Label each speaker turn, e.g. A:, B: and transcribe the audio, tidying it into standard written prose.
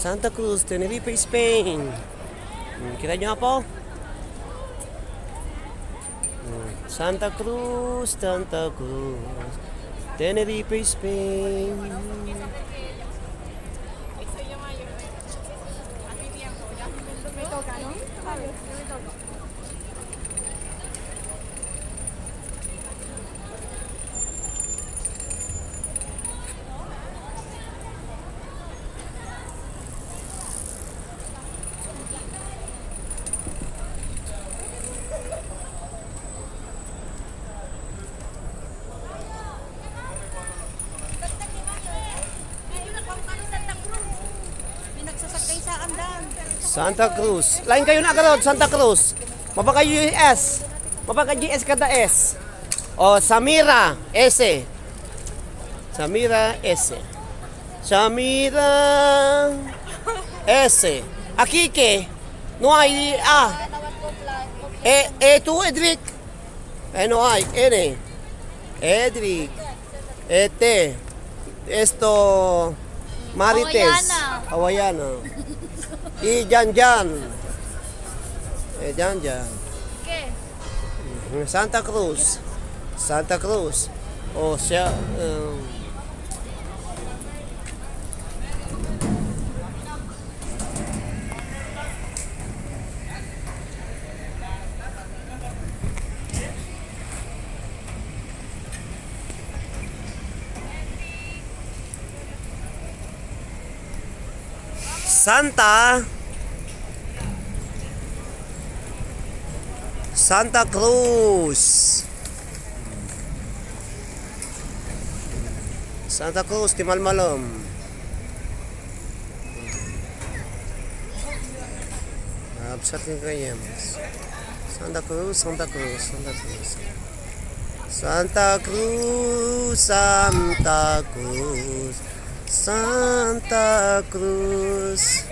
A: Santa Cruz, Tenerife, Spain. Kita nyo po? Santa Cruz, Tenerife, Spain. Santa Cruz. Lain kayo na agad, Santa Cruz. Mapaka US. Mapaka GS kada S. O Samira S. Samira S. Samira S. Akike. No hay A. Tu Edric. No hay N. Edric. Esto Marites. Hawaiana. Y Jan. Jan.
B: ¿Qué?
A: Santa Cruz. O sea, Santa Cruz. Santa Cruz, Timalmalom. Absat ng kayams. Santa Cruz. Santa Cruz.